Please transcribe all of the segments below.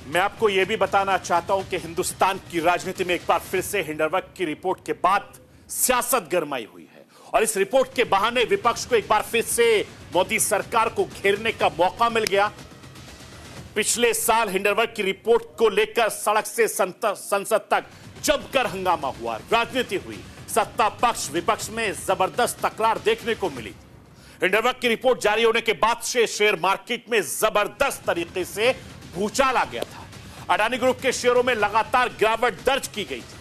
मैं आपको यह भी बताना चाहता हूं कि हिंदुस्तान की राजनीति में एक बार फिर से हिंडलबर्ग की रिपोर्ट के बाद सियासत गरमाई हुई है और इस रिपोर्ट के बहाने विपक्ष को एक बार फिर से मोदी सरकार को घेरने का मौका मिल गया। पिछले साल हिंडलबर्ग की रिपोर्ट को लेकर सड़क से संसद तक जमकर हंगामा हुआ, राजनीति हुई, सत्ता पक्ष विपक्ष में जबरदस्त तकरार देखने को मिली। हिंडलबर्ग की रिपोर्ट जारी होने के बाद से शेयर मार्केट में जबरदस्त तरीके से भूचाल आ गया था। अडानी ग्रुप के शेयरों में लगातार गिरावट दर्ज की गई थी।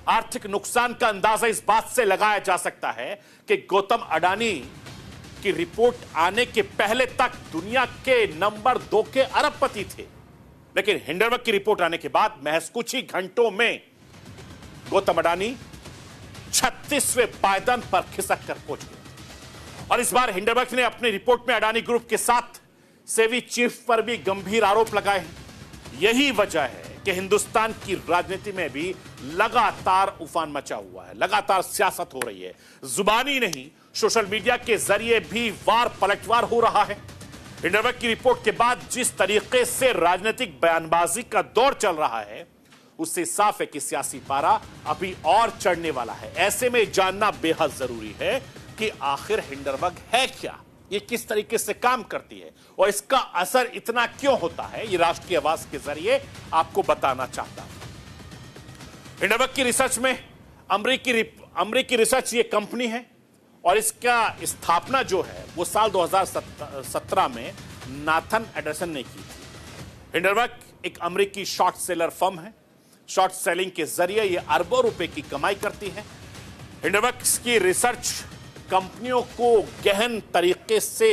आर्थिक नुकसान का अंदाजा इस बात से लगाया जा सकता है कि गौतम अडानी की रिपोर्ट आने के पहले तक दुनिया के नंबर 2 के अरबपति थे, लेकिन हिंडलबर्ग की रिपोर्ट आने के बाद महज कुछ ही घंटों में गौतम अडानी 36वें पायदान पर खिसक कर पहुंच गए। और इस बार हिंडलबर्ग ने अपनी रिपोर्ट में अडानी ग्रुप के साथ सेबी चीफ पर भी गंभीर आरोप लगाए हैं। यही वजह है कि हिंदुस्तान की राजनीति में भी लगातार उफान मचा हुआ है, लगातार सियासत हो रही है। जुबानी नहीं, सोशल मीडिया के जरिए भी वार पलटवार हो रहा है। हिंडलबर्ग की रिपोर्ट के बाद जिस तरीके से राजनीतिक बयानबाजी का दौर चल रहा है, उससे साफ है कि सियासी पारा अभी और चढ़ने वाला है। ऐसे में जानना बेहद जरूरी है कि आखिर हिंडलबर्ग है क्या, ये किस तरीके से काम करती है और इसका असर इतना क्यों होता है, ये राष्ट्रीय आवाज के जरिए आपको बताना चाहता हूं। हिंडलबर्ग की रिसर्च में अमरीकी रिसर्च ये कंपनी है और इसका स्थापना जो है वो साल 2017 में नाथन एंडरसन ने की थी। हिंडलबर्ग एक अमरीकी शॉर्ट सेलर फर्म है। शॉर्ट सेलिंग के जरिए ये अरबों रुपए की कमाई करती है। हिंडलबर्ग की रिसर्च कंपनियों को गहन तरीके से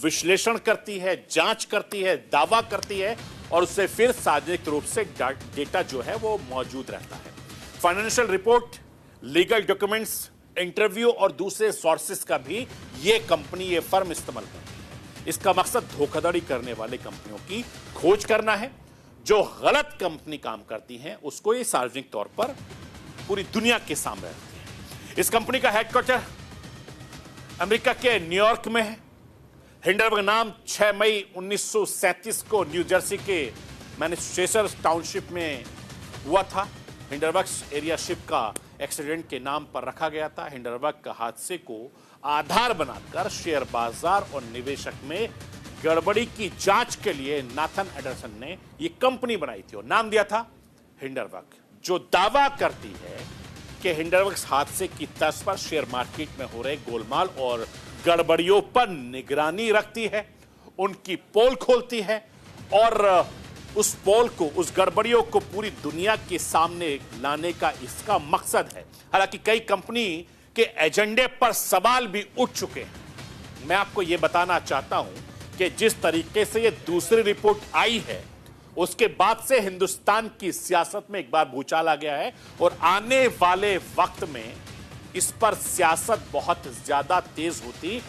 विश्लेषण करती है, जांच करती है, दावा करती है और उससे फिर सार्वजनिक रूप से डेटा जो है वो मौजूद रहता है। Financial report, legal documents, interview और दूसरे सोर्सेस का भी ये कंपनी, ये फर्म इस्तेमाल करती है। इसका मकसद धोखाधड़ी करने वाले कंपनियों की खोज करना है। जो गलत कंपनी काम करती हैं उसको ये सार्वजनिक तौर पर पूरी दुनिया के सामने रखती है। इस कंपनी का हेडक्वार्टर अमेरिका के न्यूयॉर्क में है। हिंडलबर्ग नाम 6 मई 1937 को न्यू जर्सी के मैनचेस्टर टाउनशिप में हुआ था। हिंडलबर्ग एरिया शिप का एक्सीडेंट के नाम पर रखा गया था। हिंडलबर्ग का हादसे को आधार बनाकर शेयर बाजार और निवेशक में गड़बड़ी की जांच के लिए नाथन एंडरसन ने यह कंपनी बनाई थी और नाम दिया था हिंडलबर्ग, जो दावा करती है कि हिंडलबर्ग हादसे की तर्ज पर शेयर मार्केट में हो रहे गोलमाल और गड़बड़ियों पर निगरानी रखती है, उनकी पोल खोलती है और उस पोल को, उस गड़बड़ियों को पूरी दुनिया के सामने लाने का इसका मकसद है। हालांकि कई कंपनी के एजेंडे पर सवाल भी उठ चुके हैं। मैं आपको यह बताना चाहता हूं कि जिस तरीके से यह दूसरी रिपोर्ट आई है उसके बाद से हिंदुस्तान की सियासत में एक बार भूचाल आ गया है और आने वाले वक्त में इस पर सियासत बहुत ज्यादा तेज होती